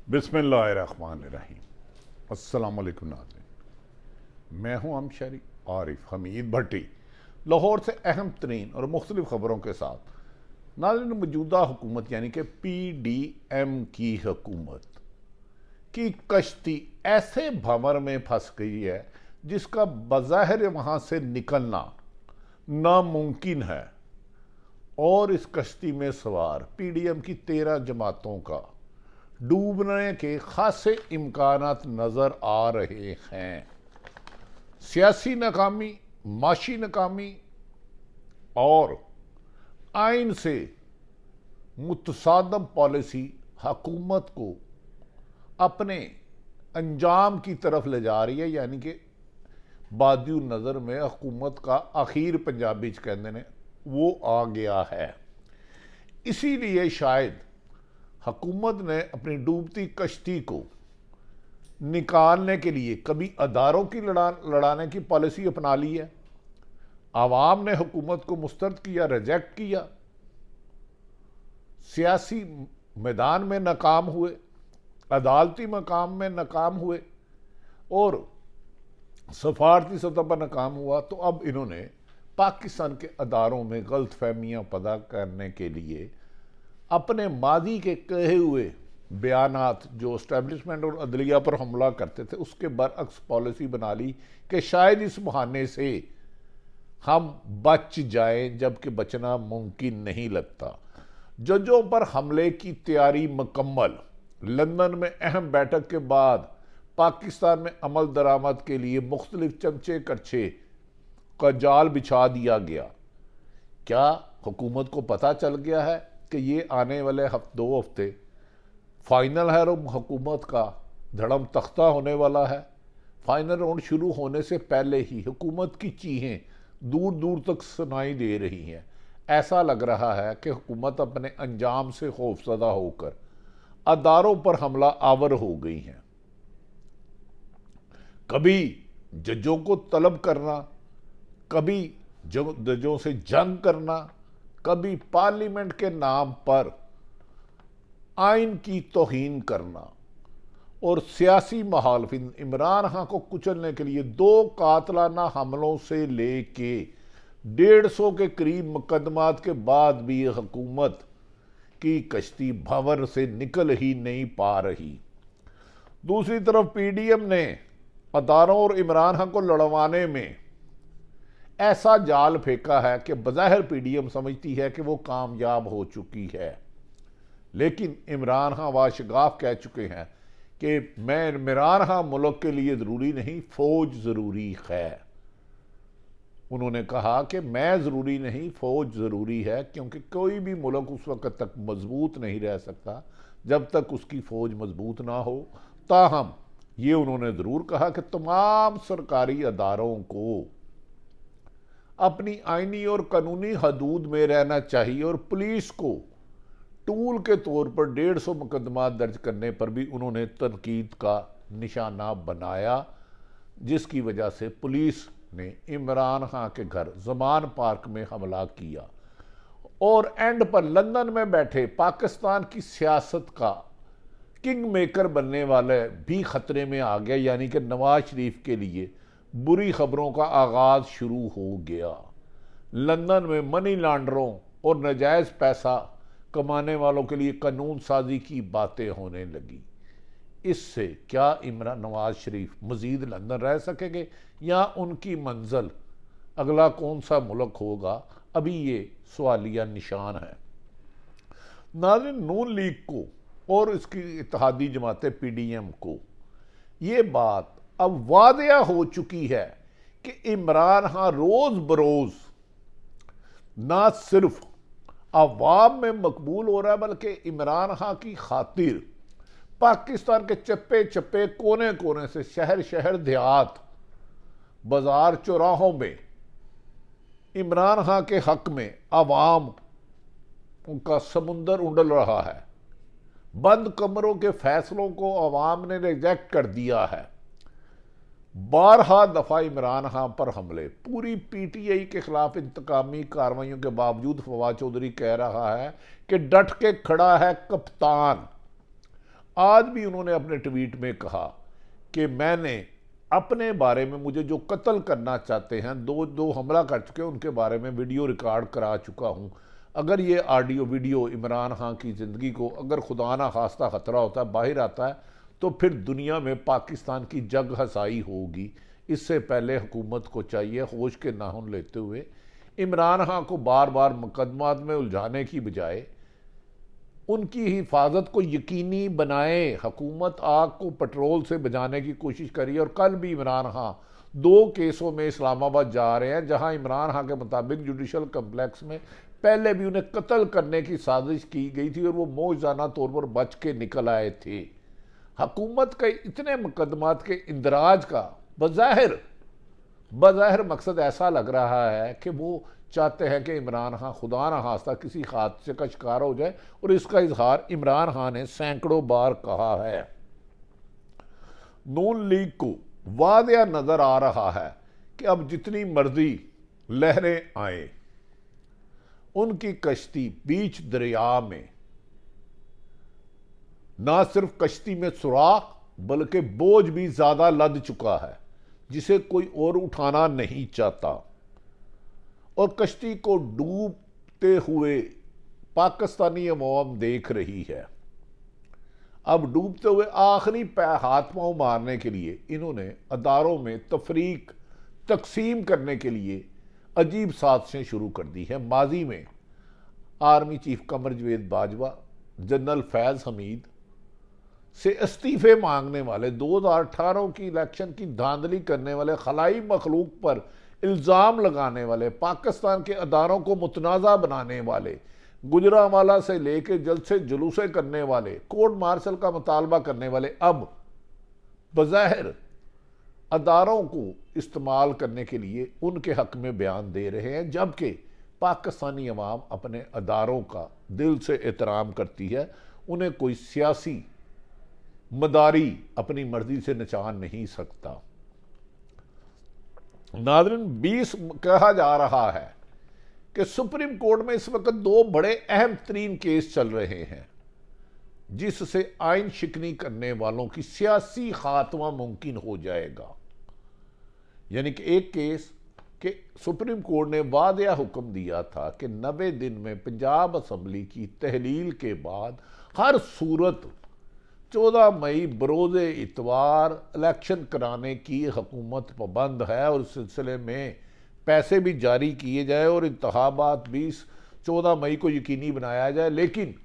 बिस्मिल्लाहिर्रहमानिर्रहीम। अस्सलाम वालेकुम नाज़रीन, मैं हूं अमशरी आरिफ हमीद भट्टी, लाहौर से अहम तरीन और मुख्तलिफ ख़बरों के साथ। नाज़रीन, मौजूदा हुकूमत यानी कि PDM की हुकूमत की कश्ती ऐसे भंवर में फंस गई है जिसका बज़ाहिर वहाँ से निकलना नामुमकिन है। और इस कश्ती में सवार PDM की 13 जमातों का डूबने के खासे इम्कानात नज़र आ रहे हैं। सियासी नाकामी, माशी नाकामी और आइन से मुतसादम पॉलिसी हुकूमत को अपने अंजाम की तरफ ले जा रही है। यानी कि बादियु नज़र में हुकूमत का आखिर पंजाबी च कहते हैं वो आ गया है। इसीलिए शायद हुकूमत ने अपनी डूबती कश्ती को निकालने के लिए कभी अदारों की लड़ाने की पॉलिसी अपना ली है। आवाम ने हुकूमत को मुस्तरद किया, रिजेक्ट किया, सियासी मैदान में नाकाम हुए, अदालती मकाम में नाकाम हुए और सफारती सतह पर नाकाम हुआ। तो अब इन्होंने पाकिस्तान के अदारों में गलत फहमियाँ पैदा करने के लिए अपने मादी के कहे हुए बयानात जो इस्टेब्लिशमेंट और अदलिया पर हमला करते थे उसके बरअक्स पॉलिसी बना ली कि शायद इस बहाने से हम बच जाएं, जबकि बचना मुमकिन नहीं लगता। जजों पर हमले की तैयारी मुकम्मल। लंदन में अहम बैठक के बाद पाकिस्तान में अमल दरामद के लिए मुख्तलिफ चमचे करछे का जाल बिछा दिया गया। क्या हुकूमत को पता चल गया है कि ये आने वाले 2 हफ्ते फाइनल है और हुकूमत का धड़म तख्ता होने वाला है? फाइनल राउंड शुरू होने से पहले ही हुकूमत की चीखें दूर दूर तक सुनाई दे रही हैं। ऐसा लग रहा है कि हुकूमत अपने अंजाम से खौफजदा होकर अदारों पर हमला आवर हो गई हैं। कभी जजों को तलब करना, कभी जजों से जंग करना, कभी पार्लियामेंट के नाम पर आइन की तौहीन करना और सियासी मुखालिफिन इमरान खान को कुचलने के लिए 2 कातलाना हमलों से लेके 150 के करीब मुकदमात के बाद भी हुकूमत की कश्ती भंवर से निकल ही नहीं पा रही। दूसरी तरफ PDM ने अदारों और इमरान खान को लड़वाने में ऐसा जाल फेंका है कि बज़ाहिर PDM समझती है कि वो कामयाब हो चुकी है, लेकिन इमरान खान वाशगाफ कह चुके हैं कि मैं इमरान खान मुल्क के लिए ज़रूरी नहीं, फ़ौज ज़रूरी है। उन्होंने कहा कि मैं ज़रूरी नहीं, फ़ौज ज़रूरी है, क्योंकि कोई भी मुल्क उस वक़्त तक मजबूत नहीं रह सकता जब तक उसकी फ़ौज मजबूत ना हो। ताहम ये उन्होंने ज़रूर कहा कि तमाम सरकारी अदारों को अपनी आइनी और कानूनी हदूद में रहना चाहिए और पुलिस को टूल के तौर पर 150 मुकदमा दर्ज करने पर भी उन्होंने तनकीद का निशाना बनाया, जिसकी वजह से पुलिस ने इमरान खान के घर ज़मान पार्क में हमला किया। और एंड पर लंदन में बैठे पाकिस्तान की सियासत का किंग मेकर बनने वाले भी खतरे में आ गया। यानी कि नवाज शरीफ के लिए बुरी खबरों का आगाज शुरू हो गया। लंदन में मनी लॉन्डरों और नाजायज़ पैसा कमाने वालों के लिए कानून साजी की बातें होने लगी। इससे क्या इमरान नवाज शरीफ मजीद लंदन रह सकेंगे या उनकी मंजिल अगला कौन सा मुल्क होगा? अभी ये सवालिया निशान है। नाज़रीन, नून लीग को और इसकी इत्तेहादी जमातें PDM को ये बात अब वादिया हो चुकी है कि इमरान खान रोज बरोज ना सिर्फ अवाम में मकबूल हो रहा है, बल्कि इमरान खान की खातिर पाकिस्तान के चप्पे चप्पे, कोने कोने से, शहर शहर, देहात, बाजार, चौराहों में इमरान खान के हक में अवाम उनका समुंदर उंडल रहा है। बंद कमरों के फैसलों को अवाम ने रिजेक्ट कर दिया है। 12 दफ़ा इमरान खान पर हमले, पूरी PTI के खिलाफ इंतकामी कार्रवाइयों के बावजूद फवाद चौधरी कह रहा है कि डट के खड़ा है कप्तान। आज भी उन्होंने अपने ट्वीट में कहा कि मैंने अपने बारे में, मुझे जो कत्ल करना चाहते हैं, दो हमला कर चुके हैं, उनके बारे में वीडियो रिकॉर्ड करा चुका हूं। अगर ये ऑडियो वीडियो इमरान खान की ज़िंदगी को अगर खुदा ना खास्ता ख़तरा होता है, बाहर आता है, तो फिर दुनिया में पाकिस्तान की जग हसाई होगी। इससे पहले हुकूमत को चाहिए होश के नाखून लेते हुए इमरान खान को बार बार मुकदमात में उलझाने की बजाय उनकी हिफाजत को यकीनी बनाए। हुकूमत आग को पेट्रोल से बुझाने की कोशिश करी, और कल भी इमरान खान 2 केसों में इस्लामाबाद जा रहे हैं, जहां इमरान खान के मुताबिक जुडिशल कम्प्लेक्स में पहले भी उन्हें कत्ल करने की साजिश की गई थी और वो मौजूदा तौर पर बच के निकल आए थे। हुकूमत के इतने मुकदमात के इंदराज का बज़ाहिर मकसद ऐसा लग रहा है कि वो चाहते हैं कि इमरान खान खुदा न खास्ता किसी हादसे का शिकार हो जाए, और इसका इजहार इमरान खान ने सैकड़ों बार कहा है। नून लीग को वादिया नजर आ रहा है कि अब जितनी मर्जी लहरें आए, उनकी कश्ती बीच दरिया में ना सिर्फ कश्ती में सुराख बल्कि बोझ भी ज्यादा लद चुका है जिसे कोई और उठाना नहीं चाहता, और कश्ती को डूबते हुए पाकिस्तानी अवाम देख रही है। अब डूबते हुए आखिरी हाथ पांव मारने के लिए इन्होंने अदारों में तफरीक तकसीम करने के लिए अजीब साजिशें शुरू कर दी है। माजी में आर्मी चीफ कमर जवेद बाजवा, जनरल फैज़ हमीद से इस्तीफे मांगने वाले, 2018 की इलेक्शन की धांधली करने वाले, खलाई मखलूक पर इल्ज़ाम लगाने वाले, पाकिस्तान के अदारों को मुतनाज़ा बनाने वाले, गुजरांवाला से लेकर जलसे जुलूसे करने वाले, कोर्ट मार्शल का मुतालबा करने वाले, अब बज़ाहिर अदारों को इस्तेमाल करने के लिए उनके हक में बयान दे रहे हैं, जबकि पाकिस्तानी अवाम अपने अदारों का दिल से एहतराम करती है। उन्हें कोई सियासी मदारी अपनी मर्जी से नचा नहीं सकता। नाज़रीन, 20 कहा जा रहा है कि सुप्रीम कोर्ट में इस वक्त 2 बड़े अहम तरीन केस चल रहे हैं जिससे आइन शिकनी करने वालों की सियासी खात्मा मुमकिन हो जाएगा। यानी कि एक केस कि सुप्रीम कोर्ट ने वादिया हुक्म दिया था कि 90 दिन में पंजाब असम्बली की तहलील के बाद हर सूरत 14 मई बरोज़े इतवार इलेक्शन कराने की हुकूमत पाबंद है, और इस सिलसिले में पैसे भी जारी किए जाए और इंतखाबात 14 मई को यकीनी बनाया जाए। लेकिन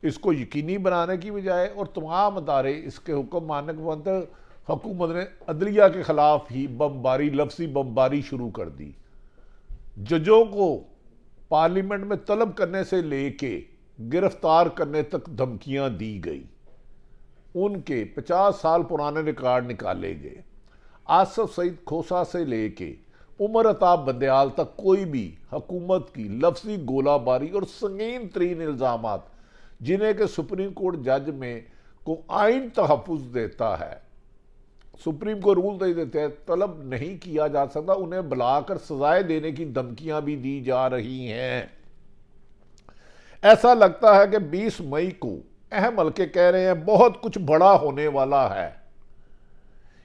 इसको यकीनी बनाने की बजाय और तमाम अदारे इसके हुक्म मानने के बाद हुकूमत ने अदलिया के खिलाफ ही बमबारी, लफ्सी बमबारी शुरू कर दी। जजों को पार्लियामेंट में तलब करने से लेके गिरफ्तार करने तक धमकियां दी गई। उनके 50 साल पुराने रिकॉर्ड निकाले गए। आसफ सईद खोसा से लेके उमर अताब बंदयाल तक कोई भी हुकूमत की लफ्जी गोलाबारी और संगीन तरीन इल्ज़ामात जिन्हें के सुप्रीम कोर्ट जज में को आइन तहफ़्फ़ुज़ देता है, सुप्रीम को रूल दे देते हैं, तलब नहीं किया जा सकता। उन्हें बुलाकर सजाएं देने की धमकियां भी दी जा रही हैं। ऐसा लगता है कि 20 मई को अहम हल्के कह रहे हैं बहुत कुछ बड़ा होने वाला है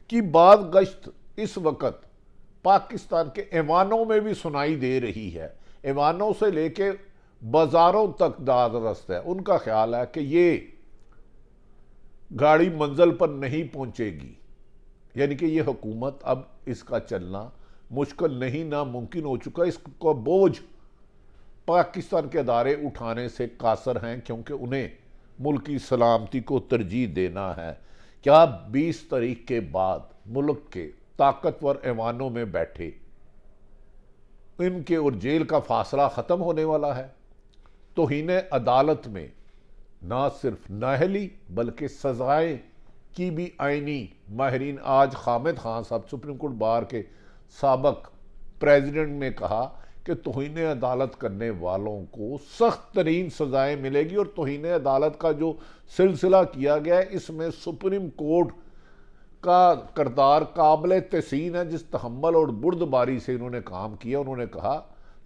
कि बाद गश्त इस वक्त पाकिस्तान के ऐवानों में भी सुनाई दे रही है। ऐवानों से लेके बाजारों तक दादरस्त है। उनका ख्याल है कि ये गाड़ी मंजिल पर नहीं पहुंचेगी, यानी कि ये हुकूमत अब इसका चलना मुश्किल नहीं नामुमकिन हो चुका। इसका बोझ पाकिस्तान के अदारे उठाने से कासर हैं, क्योंकि उन्हें मुल्क की सलामती को तरजीह देना है। क्या 20 तारीख के बाद मुल्क के ताकतवर ऐवानों में बैठे इनके और जेल का फासला ख़त्म होने वाला है? तौहीन अदालत में ना सिर्फ नाअहली बल्कि सजाएं की भी आईनी माहिरीन, आज हामिद खान साहब सुप्रीम कोर्ट बार के साबक प्रेसिडेंट ने कहा कि तौहीन अदालत करने वालों को सख्त तरीन सजाएं मिलेगी। और तौहीन अदालत का जो सिलसिला किया गया है, इसमें सुप्रीम कोर्ट का किरदार काबिल तहसीन है। जिस तहम्मुल और बुर्दबारी से इन्होंने काम किया, उन्होंने कहा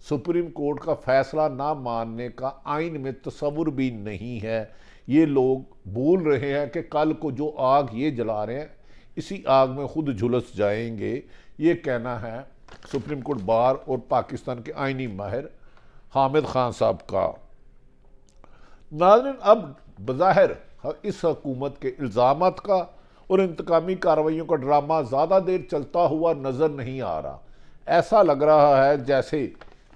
सुप्रीम कोर्ट का फैसला ना मानने का आइन में तसव्वुर भी नहीं है। ये लोग भूल रहे हैं कि कल को जो आग ये जला रहे हैं इसी आग में खुद झुलस जाएंगे। ये कहना है सुप्रीम कोर्ट बार और पाकिस्तान के आईनी माहिर हामिद खान साहब का। नाज़रीन, अब बज़ाहिर इस हुकूमत के इल्ज़ामात का और इंतकामी कार्रवाइयों का ड्रामा ज़्यादा देर चलता हुआ नज़र नहीं आ रहा। ऐसा लग रहा है जैसे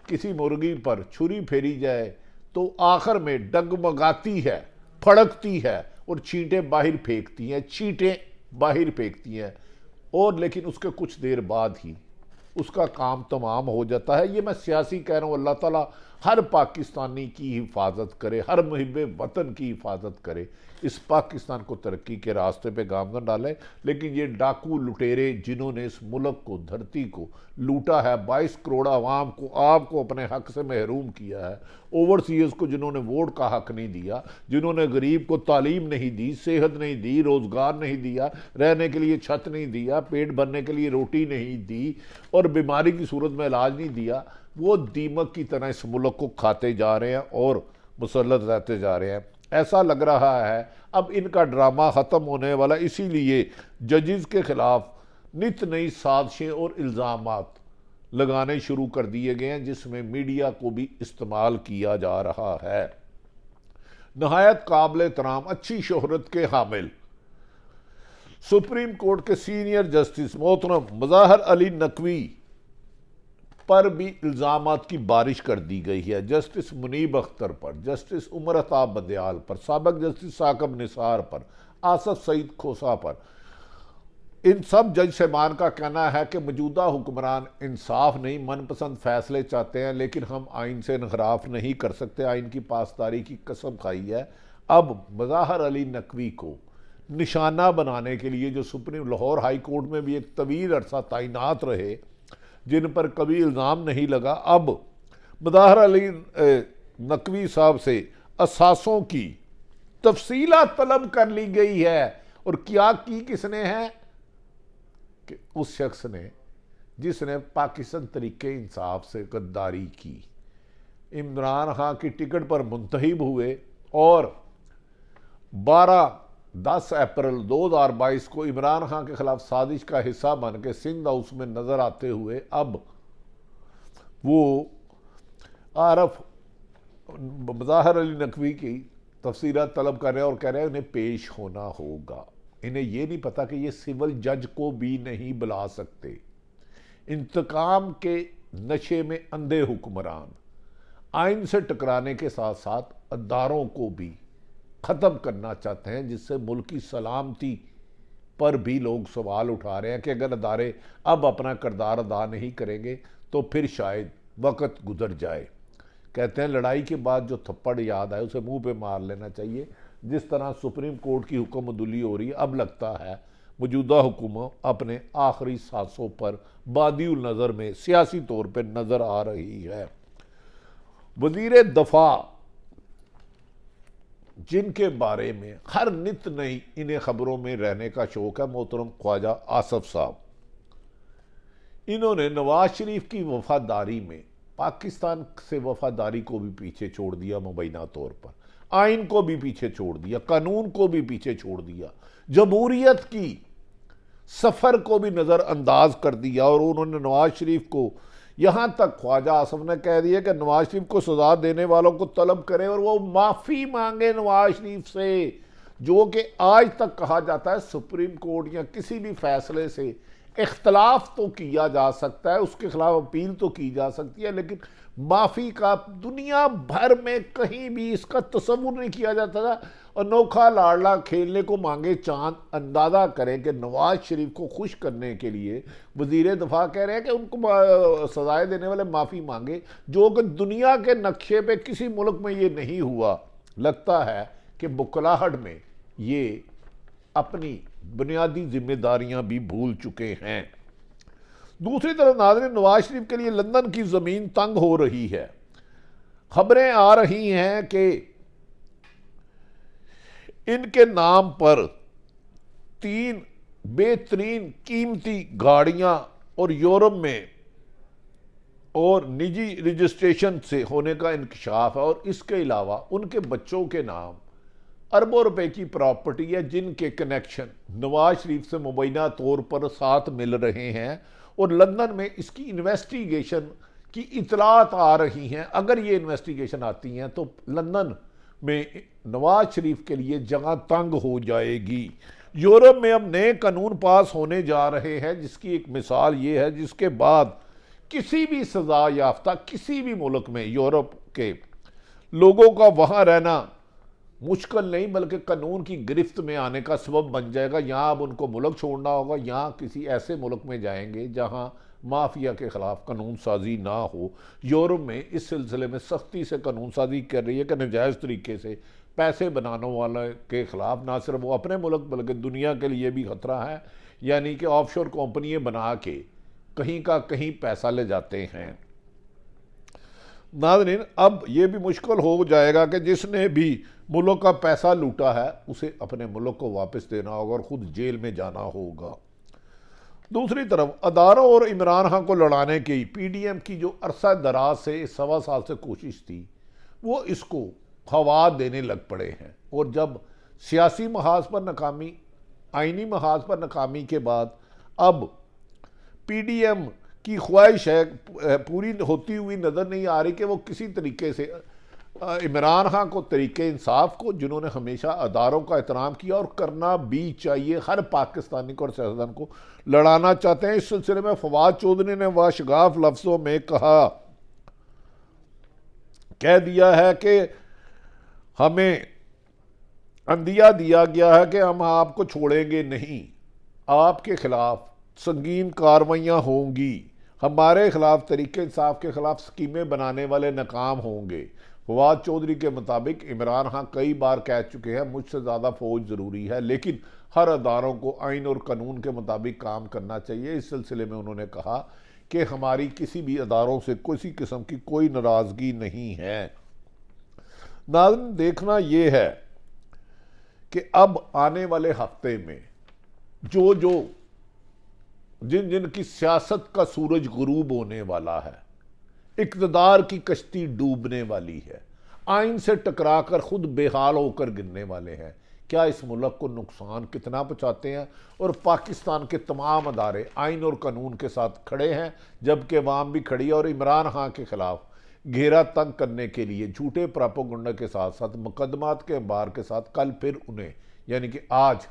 किसी मुर्गी पर छुरी फेरी जाए तो आखिर में डगमगाती है, फड़कती है और छींटें बाहर फेंकती हैं और लेकिन उसके कुछ देर बाद ही उसका काम तमाम हो जाता है। ये मैं सियासी कह रहा हूँ, अल्लाह ताला हर पाकिस्तानी की हिफाजत करे, हर मुहिब्बे वतन की हिफाजत करे, इस पाकिस्तान को तरक्की के रास्ते पे गामगन डाले। लेकिन ये डाकू लुटेरे जिन्होंने इस मुल्क को, धरती को लूटा है, 22 करोड़ आवाम को, आपको अपने हक से महरूम किया है, ओवरसीज़ को जिन्होंने वोट का हक नहीं दिया, जिन्होंने गरीब को तालीम नहीं दी, सेहत नहीं दी, रोज़गार नहीं दिया, रहने के लिए छत नहीं दिया, पेट भरने के लिए रोटी नहीं दी और बीमारी की सूरत में इलाज नहीं दिया, वो दीमक की तरह इस मुल्क को खाते जा रहे हैं और मुसल्लत रहते जा रहे हैं। ऐसा लग रहा है अब इनका ड्रामा ख़त्म होने वाला, इसीलिए जजेस के खिलाफ नित नई साजिशें और इल्ज़ामात लगाने शुरू कर दिए गए हैं, जिसमें मीडिया को भी इस्तेमाल किया जा रहा है। नहायत काबिल एहतराम अच्छी शोहरत के हामिल सुप्रीम कोर्ट के सीनियर जस्टिस मोहतरम मज़ाहर अली नकवी पर भी इल्ज़ामात की बारिश कर दी गई है। जस्टिस मुनीब अख्तर पर, जस्टिस उमर अताब बंदयाल पर, साबिक जस्टिस साकब निसार पर, आसफ सईद खोसा पर, इन सब जज साहबान का कहना है कि मौजूदा हुक्मरान इंसाफ नहीं, मनपसंद फैसले चाहते हैं, लेकिन हम आइन से इनखराफ नहीं कर सकते, आइन की पासदारी की कसम खाई है। अब मज़ाहर अली नकवी को निशाना बनाने के लिए जो सुप्रीम लाहौर हाई कोर्ट में भी एक तवील अरसा तैनात रहे, जिन पर कभी इल्ज़ाम नहीं लगा, अब मज़ाहर अली नकवी साहब से असासों की तफसीलात तलब कर ली गई है। और क्या की किसने है कि उस शख्स ने जिसने पाकिस्तान तरीके इंसाफ से गद्दारी की, इमरान खान की टिकट पर मुंतहिब हुए और 10 अप्रैल 2022 को इमरान खान के खिलाफ साजिश का हिस्सा बन के सिंध हाउस में नजर आते हुए अब वो आरफ मज़ाहर अली नकवी की तफसीलात तलब कर रहे हैं और कह रहे हैं उन्हें पेश होना होगा। इन्हें ये नहीं पता कि ये सिविल जज को भी नहीं बुला सकते। इंतकाम के नशे में अंधे हुक्मरान आइन से टकराने के साथ साथ अदारों को भी ख़त्म करना चाहते हैं, जिससे मुल्क की सलामती पर भी लोग सवाल उठा रहे हैं कि अगर अदारे अब अपना किरदार अदा नहीं करेंगे तो फिर शायद वक्त गुजर जाए। कहते हैं लड़ाई के बाद जो थप्पड़ याद आए उसे मुंह पे मार लेना चाहिए। जिस तरह सुप्रीम कोर्ट की हुक्मदुली हो रही है, अब लगता है मौजूदा हुकूमत अपने आखिरी सांसों पर बादिउल नज़र में सियासी तौर पर नज़र आ रही है। वज़ीर दफ़ा जिनके बारे में हर नित नई इन्हें खबरों में रहने का शौक है, मोहतरम ख्वाजा आसफ साहब, इन्होंने नवाज शरीफ की वफादारी में पाकिस्तान से वफादारी को भी पीछे छोड़ दिया, मुबैना तौर पर आइन को भी पीछे छोड़ दिया, कानून को भी पीछे छोड़ दिया, जमहूरियत की सफ़र को भी नज़रअंदाज कर दिया। और उन्होंने नवाज शरीफ को यहाँ तक ख्वाजा आसफ ने कह दिया कि नवाज शरीफ को सजा देने वालों को तलब करें और वो माफ़ी मांगे नवाज शरीफ से, जो कि आज तक कहा जाता है सुप्रीम कोर्ट या किसी भी फैसले से इख्तलाफ तो किया जा सकता है, उसके खिलाफ अपील तो की जा सकती है, लेकिन माफ़ी का दुनिया भर में कहीं भी इसका तसव्वुर नहीं किया जाता था। अनोखा लाडला खेलने को मांगे चांद, अंदाज़ा करें कि नवाज शरीफ को खुश करने के लिए वज़ीर दफ़ा कह रहे हैं कि उनको सजाएं देने वाले माफ़ी मांगे, जो कि दुनिया के नक्शे पे किसी मुल्क में ये नहीं हुआ। लगता है कि बुकलाहट में ये अपनी बुनियादी जिम्मेदारियां भी भूल चुके हैं। दूसरी तरफ नाज़रीन, नवाज शरीफ के लिए लंदन की ज़मीन तंग हो रही है। खबरें आ रही हैं कि इनके नाम पर 3 बेहतरीन कीमती गाड़ियां और यूरोप में और निजी रजिस्ट्रेशन से होने का इंकशाफ है, और इसके अलावा उनके बच्चों के नाम अरबों रुपए की प्रॉपर्टी है जिनके कनेक्शन नवाज शरीफ से मुबैना तौर पर साथ मिल रहे हैं और लंदन में इसकी इन्वेस्टिगेशन की इतलात आ रही हैं। अगर ये इन्वेस्टिगेशन आती हैं तो लंदन में नवाज शरीफ के लिए जगह तंग हो जाएगी। यूरोप में अब नए कानून पास होने जा रहे हैं जिसकी एक मिसाल ये है, जिसके बाद किसी भी सजा याफ्ता किसी भी मुल्क में यूरोप के लोगों का वहां रहना मुश्किल नहीं बल्कि कानून की गिरफ्त में आने का सबब बन जाएगा। यहाँ अब उनको मुल्क छोड़ना होगा, यहाँ किसी ऐसे मुल्क में जाएंगे जहाँ माफिया के खिलाफ कानून साजी ना हो। यूरोप में इस सिलसिले में सख्ती से कानून साजी कर रही है कि नाजायज़ तरीके से पैसे बनाने वाले के खिलाफ ना सिर्फ वो अपने मुल्क बल्कि दुनिया के लिए भी खतरा है। यानी कि ऑफशोर कंपनियाँ बना के कहीं का कहीं पैसा ले जाते हैं। नाज़रीन, अब यह भी मुश्किल हो जाएगा कि जिसने भी मुल्क का पैसा लूटा है उसे अपने मुल्क को वापस देना होगा और ख़ुद जेल में जाना होगा। दूसरी तरफ अदारों और इमरान खान को लड़ाने की पीडीएम की जो अरसा दराज से 1.25 साल से कोशिश थी वो इसको हवा देने लग पड़े हैं। और जब सियासी महाज पर नाकामी, आइनी महाज पर नाकामी के बाद अब पीडीएम की ख्वाहिश है पूरी होती हुई नज़र नहीं आ रही कि वो किसी तरीके से इमरान खान को तरीके इंसाफ को, जिन्होंने हमेशा अदारों का एहतराम किया और करना भी चाहिए, हर पाकिस्तानी को और सियासतदान को लड़ाना चाहते हैं। इस सिलसिले में फवाद चौधरी ने वाशगाफ लफ्ज़ों में कह दिया है कि हमें अंदिया दिया गया है कि हम आपको छोड़ेंगे नहीं, आपके खिलाफ संगीन कार्रवाइयाँ होंगी, हमारे खिलाफ तरीके इंसाफ के खिलाफ स्कीमें बनाने वाले नाकाम होंगे। फवाद चौधरी के मुताबिक इमरान खान कई बार कह चुके हैं मुझसे ज़्यादा फौज ज़रूरी है, लेकिन हर अदारों को आइन और कानून के मुताबिक काम करना चाहिए। इस सिलसिले में उन्होंने कहा कि हमारी किसी भी अदारों से किसी किस्म की कोई नाराज़गी नहीं है। नाज़रीन, देखना यह है कि अब आने वाले हफ्ते में जिन जिन की सियासत का सूरज गुरूब होने वाला है, इक़्तिदार की कश्ती डूबने वाली है, आइन से टकरा कर खुद बेहाल होकर गिरने वाले हैं, क्या इस मुल्क को नुकसान कितना पहुँचाते हैं। और पाकिस्तान के तमाम अदारे आइन और कानून के साथ खड़े हैं जबकि अवाम भी खड़ी है और इमरान खान के खिलाफ घेरा तंग करने के लिए झूठे प्रोपेगेंडा के साथ साथ मुकदमात के अंबार के साथ कल फिर उन्हें यानी कि आज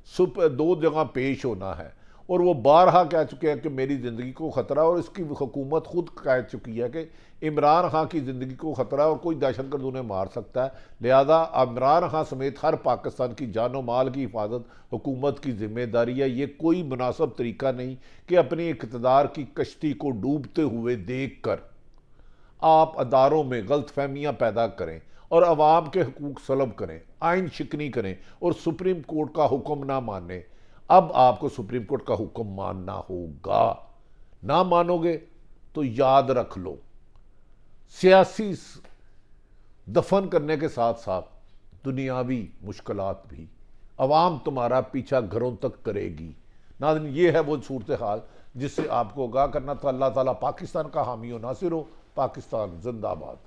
सुबह 2 जगह पेश होना है। और वो बारहा कह चुके हैं कि मेरी ज़िंदगी को ख़तरा, और इसकी हुकूमत खुद कह चुकी है कि इमरान खान की ज़िंदगी को ख़तरा है और कोई दहशतगर्द उन्हें मार सकता है। लिहाजा इमरान खान समेत हर पाकिस्तान की जानो माल की हिफाजत हुकूमत की जिम्मेदारी है। ये कोई मुनासिब तरीका नहीं कि अपनी इक़्तिदार की कश्ती को डूबते हुए देख कर आप अदारों में गलतफहमियाँ पैदा करें और अवाम के हकूक़ सलब करें, आइन शिकनी करें और सुप्रीम कोर्ट का हुक्म ना माने। अब आपको सुप्रीम कोर्ट का हुक्म मानना होगा, ना मानोगे तो याद रख लो सियासी दफन करने के साथ साथ दुनियावी मुश्किलात भी अवाम तुम्हारा पीछा घरों तक करेगी। नाज़रीन, ये है वो सूरत हाल जिससे आपको आगाह करना था। अल्लाह ताला पाकिस्तान का हामी हो नासिर हो। पाकिस्तान जिंदाबाद।